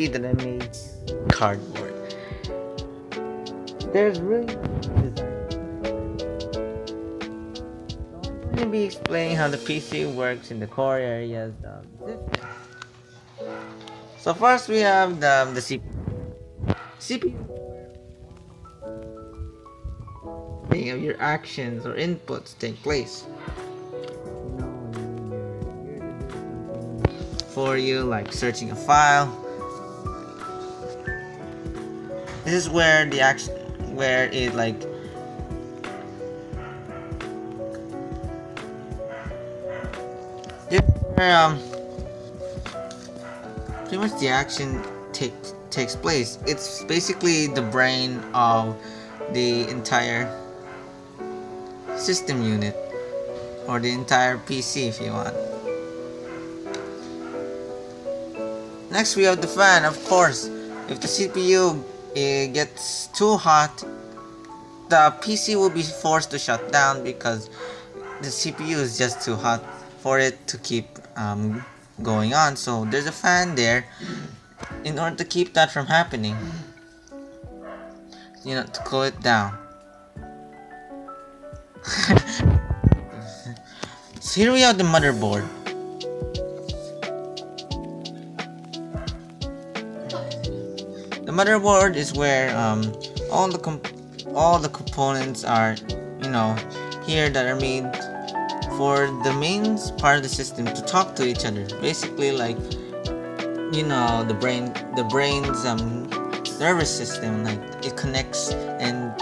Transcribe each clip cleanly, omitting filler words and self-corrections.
PC that I made cardboard. There's really design. So I'm going to be explaining how the PC works in the core areas of the system. So first we have the CPU of your actions or inputs take place. For you, like searching a file. This is where the action, where it like this is where pretty much the action takes place. It's basically the brain of the entire system unit, or the entire PC if you want. Next we have the fan. Of course, if the CPU gets too hot, the PC will be forced to shut down because the CPU is just too hot for it to keep going on. So there's a fan there in order to keep that from happening, to cool it down. So here we have the motherboard. The motherboard is where all the components are, here that are made for the main part of the system to talk to each other. Basically, like the brain's nervous system, like it connects and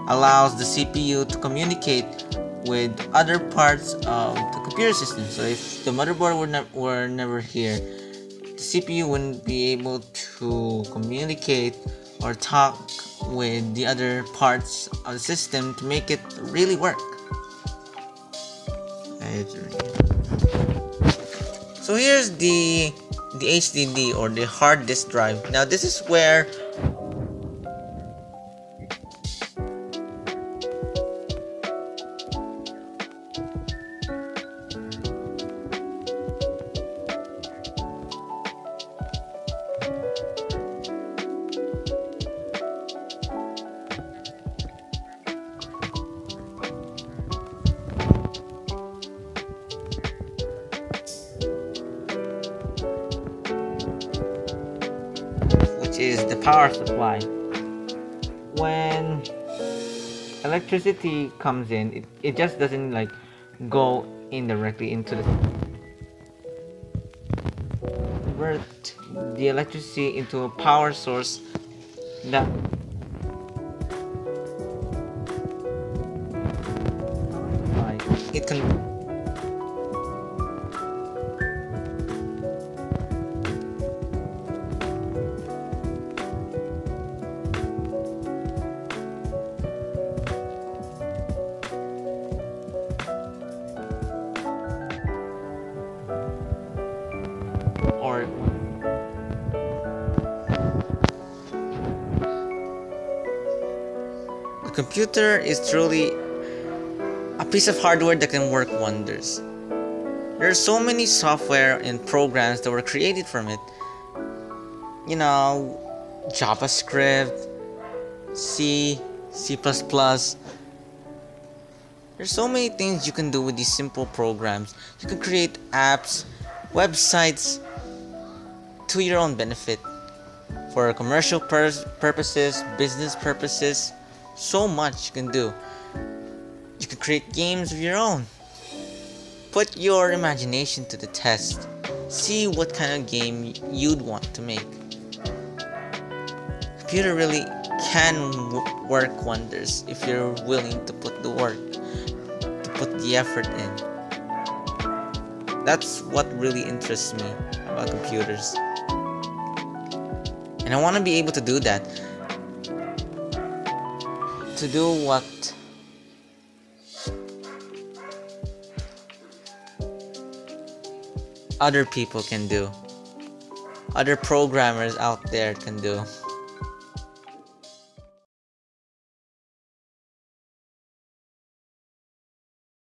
allows the CPU to communicate with other parts of the computer system. So if the motherboard were never here, the CPU wouldn't be able to communicate or talk with the other parts of the system to make it really work. So here's the HDD, or the hard disk drive. Now this is where is the power supply. When electricity comes in, it just doesn't like go indirectly into the convert the electricity into a power source that it can a computer is truly a piece of hardware that can work wonders. There are so many software and programs that were created from it. JavaScript, C, C++. There's so many things you can do with these simple programs. You can create apps, websites to your own benefit, for commercial purposes, business purposes. So much you can do. You can create games of your own. Put your imagination to the test. See what kind of game you'd want to make. Computer really can work wonders if you're willing to put the work, to put the effort in. That's what really interests me about computers. And I want to be able to do that. To do what other people can do, other programmers out there can do.